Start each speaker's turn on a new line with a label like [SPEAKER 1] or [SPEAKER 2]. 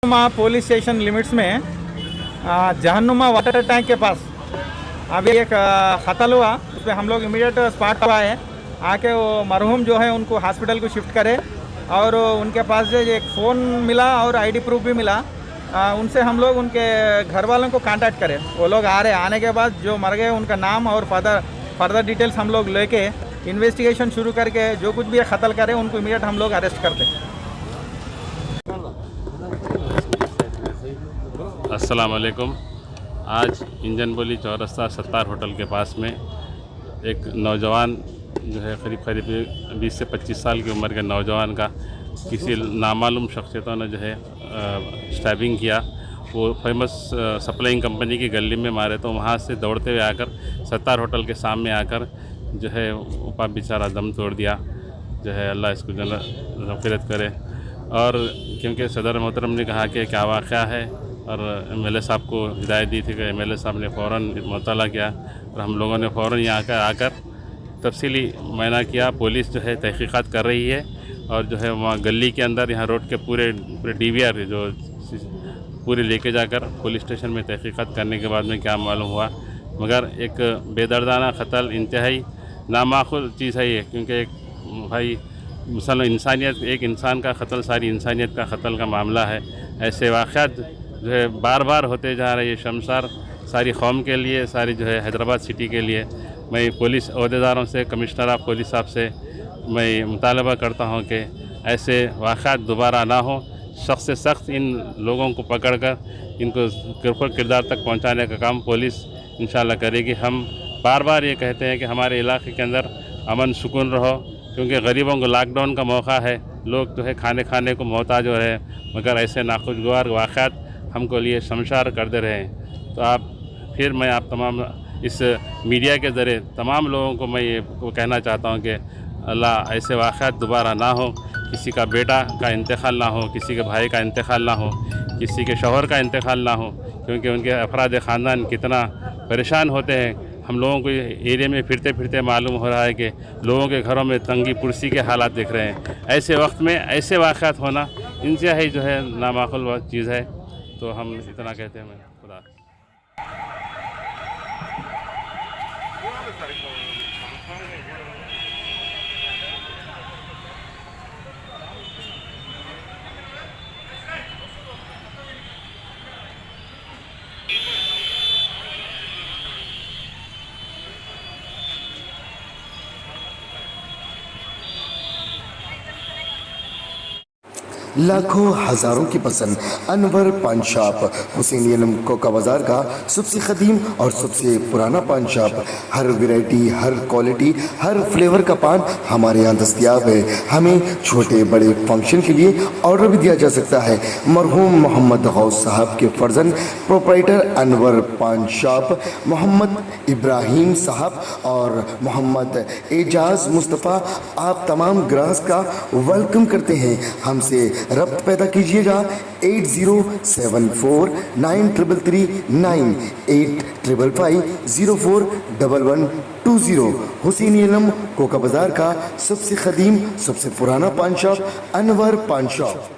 [SPEAKER 1] जहन्नुमा police station limits में जहन्नुमा water tank के पास अभी एक कत्ल हुआ। उस पर हम लोग इमीडिएट स्पॉट पर आए, आके वो मरहूम जो है उनको हॉस्पिटल को शिफ्ट करे और उनके पास जो एक फ़ोन मिला और आईडी प्रूफ भी मिला। उनसे हम लोग उनके घर वालों को कांटेक्ट करें। वो लोग आ रहे, आने के बाद जो मर गए उनका नाम और फर्दर डिटेल्स हम लोग लेके इन्वेस्टिगेशन शुरू करके जो कुछ भी कत्ल करें उनको इमीडिएट हम लोग अरेस्ट करते।
[SPEAKER 2] अस्सलाम वालेकुम। आज इंजन बोली चौरस्ता सत्तार होटल के पास में एक नौजवान जो है करीब 20 से 25 साल की उम्र के नौजवान का किसी नामालूम शख्सियतों ने जो है स्टैबिंग किया। वो फेमस सप्लाइंग कंपनी की गली में मारे तो वहाँ से दौड़ते हुए आकर सत्तार होटल के सामने आकर जो है ऊपर बेचारा दम तोड़ दिया। जो है अल्लाह इसको मग़फ़िरत करे। और क्योंकि सदर मोहतरम ने कहा कि क्या वाक़या है और एमएलए साहब को हिदायत दी थी कि एमएलए साहब ने फ़ौरन मुतला किया और हम लोगों ने फ़ौरन यहाँ आकर तफसीली मुआयना किया। पुलिस जो है तहक़ीक़ात कर रही है और जो है वहाँ गली के अंदर यहाँ रोड के पूरे DVR जो पूरे लेके जाकर पुलिस स्टेशन में तहक़ीक़ात करने के बाद में क्या मालूम हुआ, मगर एक बेदर्दाना क़त्ल इंतहाई नामाकुल चीज़ है ये। क्योंकि एक भाई मुसलमान इंसानियत, एक इंसान का क़त्ल सारी इंसानियत का क़त्ल का मामला है। ऐसे वाक़यात जो है बार बार होते जा रहे हैं। शर्मसार सारी कौम के लिए, सारी जो है हैदराबाद सिटी के लिए। मैं पुलिस अहदेदारों से, कमिश्नर ऑफ पुलिस साहब से मैं मुतालबा करता हूँ कि ऐसे वाक़यात दोबारा ना हो। सख्त से सख्त इन लोगों को पकड़कर इनको किरदार तक पहुँचाने का काम पुलिस इंशाल्लाह करेगी। हम बार बार ये कहते हैं कि हमारे इलाके के अंदर अमन सुकून रहो, क्योंकि गरीबों को लॉकडाउन का मौका है। लोग जो है खाने को मोहताज हो रहे हैं, मगर ऐसे नाखुशगवार वाक़यात हमको लिए शर्मसार कर दे रहे हैं। तो मैं आप तमाम इस मीडिया के ज़रिए तमाम लोगों को मैं ये कहना चाहता हूँ कि अल्लाह ऐसे वाक़यात दोबारा ना हो। किसी का बेटा का इंतकाल ना हो, किसी के भाई का इंतकाल ना हो, किसी के शौहर का इंतकाल ना हो, क्योंकि उनके अफराद ख़ानदान कितना परेशान होते हैं। हम लोगों को एरिया में फिरते फिरते मालूम हो रहा है कि लोगों के घरों में तंगी पुरसी के हालात दिख रहे हैं। ऐसे वक्त में ऐसे वाक़यात होना इंतहाई जो है नामाकुल चीज़ है। तो हम इतना कहते हैं। खुदा
[SPEAKER 3] लाखों हजारों की पसंद अनवर पान शॉप, हुसैनी आलम कोका बाजार का सबसे कदीम और सबसे पुराना पान शॉप। हर वैरायटी, हर क्वालिटी, हर फ्लेवर का पान हमारे यहाँ दस्तयाब है। हमें छोटे बड़े फंक्शन के लिए ऑर्डर भी दिया जा सकता है। मरहूम मोहम्मद गौस साहब के फर्जंद प्रोप्राइटर अनवर पान शॉप मोहम्मद इब्राहिम साहब और मोहम्मद एजाज मुस्तफ़ा आप तमाम ग्राहक का वेलकम करते हैं। हमसे रब्त पैदा कीजिएगा 8074933339 8555041120। हुसैनी आलम कोका बाजार का सबसे कदीम सबसे पुराना पान शॉप अनवर पान शॉप।